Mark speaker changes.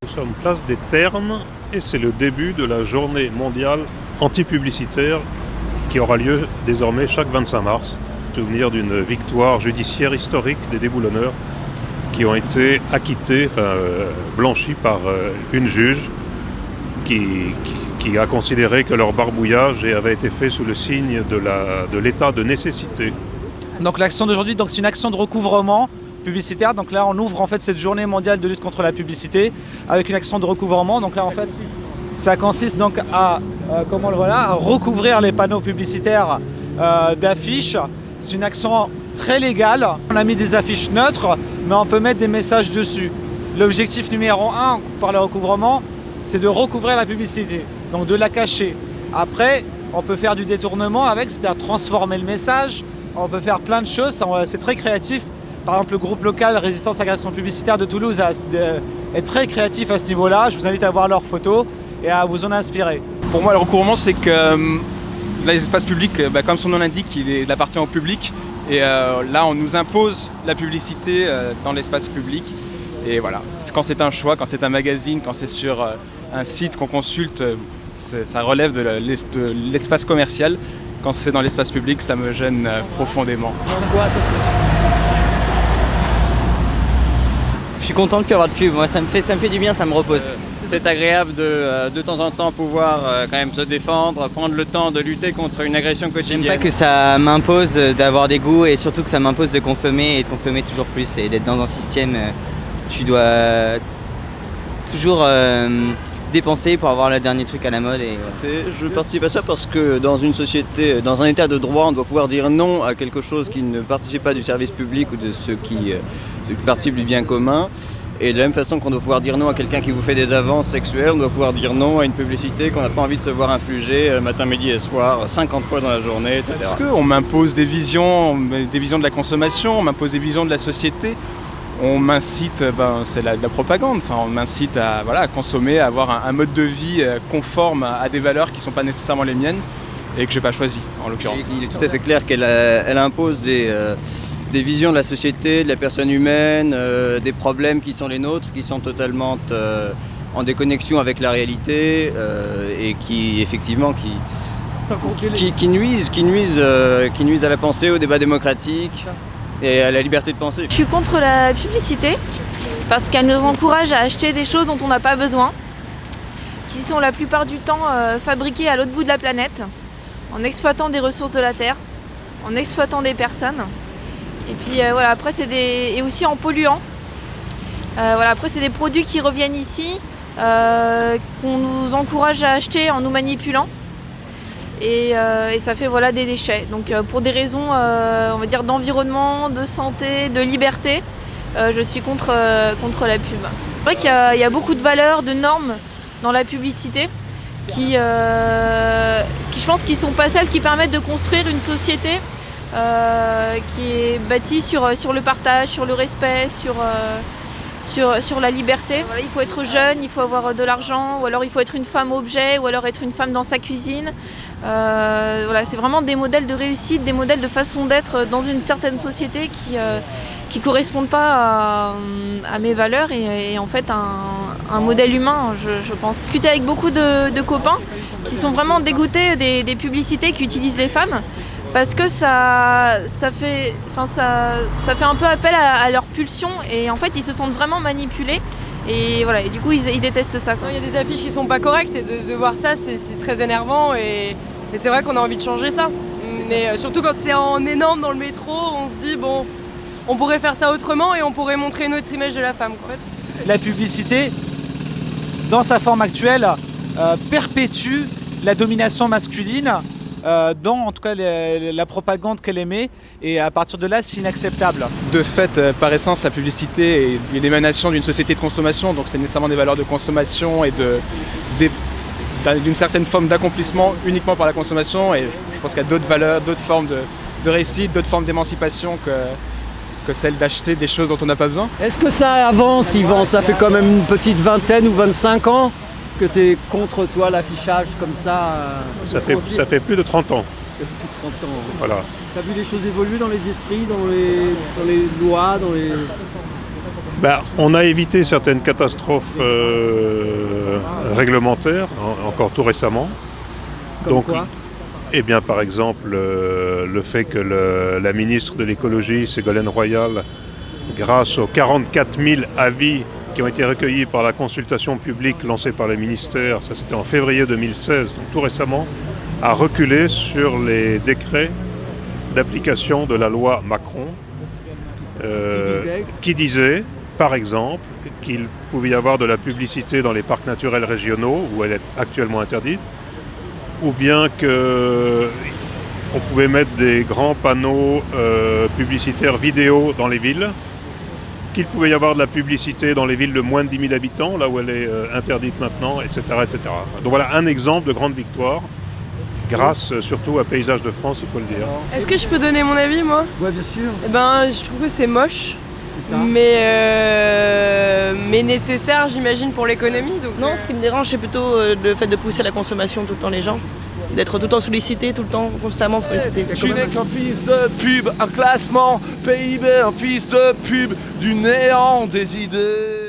Speaker 1: Nous sommes place des Ternes et c'est le début de la journée mondiale anti-publicitaire qui aura lieu désormais chaque 25 mars. Souvenir d'une victoire judiciaire historique des déboulonneurs qui ont été acquittés, blanchis par une juge qui a considéré que leur barbouillage avait été fait sous le signe de l'état de nécessité.
Speaker 2: Donc l'action d'aujourd'hui, c'est une action de recouvrement publicitaire. Donc là, on ouvre en fait cette journée mondiale de lutte contre la publicité avec une action de recouvrement. Donc là, en fait, ça consiste donc à recouvrir les panneaux publicitaires d'affiches. C'est une action très légale. On a mis des affiches neutres, mais on peut mettre des messages dessus. L'objectif numéro 1 par le recouvrement, c'est de recouvrir la publicité, donc de la cacher. Après, on peut faire du détournement avec, c'est-à-dire transformer le message. On peut faire plein de choses, c'est très créatif. Par exemple, le groupe local Résistance à l'agression publicitaire de Toulouse est très créatif à ce niveau-là. Je vous invite à voir leurs photos et à vous en inspirer.
Speaker 3: Pour moi, le recouvrement, c'est que l'espace public, comme son nom l'indique, il appartient au public. Et là, on nous impose la publicité dans l'espace public. Et voilà, quand c'est un choix, quand c'est un magazine, quand c'est sur un site qu'on consulte, ça relève de l'espace commercial. Quand c'est dans l'espace public, ça me gêne profondément.
Speaker 4: Je suis content de ne plus avoir de pub, moi ça me fait du bien, ça me repose. C'est agréable de temps en temps pouvoir quand même se défendre, prendre le temps de lutter contre une agression quotidienne. J'aime pas que ça m'impose d'avoir des goûts et surtout que ça m'impose de consommer et de consommer toujours plus et d'être dans un système, tu dois toujours dépenser pour avoir le dernier truc à la mode. Je participe à ça parce que dans une société, dans un état de droit, on doit pouvoir dire non à quelque chose qui ne participe pas du service public ou de ce qui participe du bien commun. Et de la même façon qu'on doit pouvoir dire non à quelqu'un qui vous fait des avances sexuelles, on doit pouvoir dire non à une publicité qu'on n'a pas envie de se voir infliger matin, midi et soir, 50 fois dans la journée, etc.
Speaker 3: Est-ce qu'on m'impose des visions de la consommation, on m'impose des visions de la société? On m'incite, c'est la propagande, on m'incite à consommer, à avoir un mode de vie conforme à des valeurs qui ne sont pas nécessairement les miennes et que je n'ai pas choisi en l'occurrence.
Speaker 4: Il est tout à fait clair qu'elle impose des visions de la société, de la personne humaine, des problèmes qui sont les nôtres, qui sont totalement en déconnexion avec la réalité et qui effectivement qui nuisent à la pensée, au débat démocratique et à la liberté de penser.
Speaker 5: Je suis contre la publicité parce qu'elle nous encourage à acheter des choses dont on n'a pas besoin, qui sont la plupart du temps fabriquées à l'autre bout de la planète, en exploitant des ressources de la terre, en exploitant des personnes. Et puis après et aussi en polluant. Après c'est des produits qui reviennent ici, qu'on nous encourage à acheter en nous manipulant. Et ça fait des déchets. Donc pour des raisons on va dire d'environnement, de santé, de liberté, je suis contre la pub. C'est vrai qu'il y a beaucoup de valeurs, de normes dans la publicité qui je pense qui sont pas celles qui permettent de construire une société qui est bâtie sur le partage, sur le respect, sur la liberté. Il faut être jeune, il faut avoir de l'argent, ou alors il faut être une femme objet, ou alors être une femme dans sa cuisine. C'est vraiment des modèles de réussite, des modèles de façon d'être dans une certaine société qui correspondent pas à mes valeurs et en fait un modèle humain, je pense. J'ai discuté avec beaucoup de copains qui sont vraiment dégoûtés des publicités qui utilisent les femmes. Parce que ça fait un peu appel à leur pulsion et en fait ils se sentent vraiment manipulés et du coup ils détestent ça.
Speaker 6: Il y a des affiches qui sont pas correctes et de voir ça c'est très énervant et c'est vrai qu'on a envie de changer ça. Mais surtout quand c'est en énorme dans le métro, on se dit bon, on pourrait faire ça autrement et on pourrait montrer une autre image de la femme. En fait.
Speaker 2: La publicité, dans sa forme actuelle, perpétue la domination masculine. Dans en tout cas la propagande qu'elle émet et à partir de là c'est inacceptable.
Speaker 3: De fait, par essence, la publicité est l'émanation d'une société de consommation, donc c'est nécessairement des valeurs de consommation et d'une certaine forme d'accomplissement uniquement par la consommation et je pense qu'il y a d'autres valeurs, d'autres formes de réussite, d'autres formes d'émancipation que celle d'acheter des choses dont on n'a pas besoin.
Speaker 7: Est-ce que ça avance, Yvan? Ça fait quand même une petite 20 ou 25 ans que tu es contre toi l'affichage comme ça
Speaker 1: Ça fait plus de 30 ans.
Speaker 7: Depuis 30 ans.
Speaker 1: Voilà.
Speaker 7: T'as vu les choses évoluer dans les esprits, dans les lois, dans les...
Speaker 1: On a évité certaines catastrophes réglementaires, encore tout récemment.
Speaker 7: Comme quoi ?
Speaker 1: Par exemple, le fait que la ministre de l'écologie, Ségolène Royal, grâce aux 44 000 avis qui ont été recueillis par la consultation publique lancée par le ministère, ça c'était en février 2016, donc tout récemment, a reculé sur les décrets d'application de la loi Macron, qui disait, par exemple, qu'il pouvait y avoir de la publicité dans les parcs naturels régionaux, où elle est actuellement interdite, ou bien qu'on pouvait mettre des grands panneaux publicitaires vidéo dans les villes, qu'il pouvait y avoir de la publicité dans les villes de moins de 10 000 habitants, là où elle est interdite maintenant, etc., etc. Donc voilà un exemple de grande victoire, grâce surtout à Paysages de France, il faut le dire.
Speaker 6: Est-ce que je peux donner mon avis, moi ?
Speaker 7: Ouais, bien sûr.
Speaker 6: Je trouve que c'est moche,
Speaker 7: C'est ça.
Speaker 6: mais nécessaire, j'imagine, pour l'économie. Donc,
Speaker 8: Non, ce qui me dérange, c'est plutôt le fait de pousser à la consommation tout le temps les gens. D'être tout le temps sollicité, tout le temps, constamment sollicité.
Speaker 9: Tu n'es qu'un fils de pub, un classement PIB, un fils de pub, du néant des idées.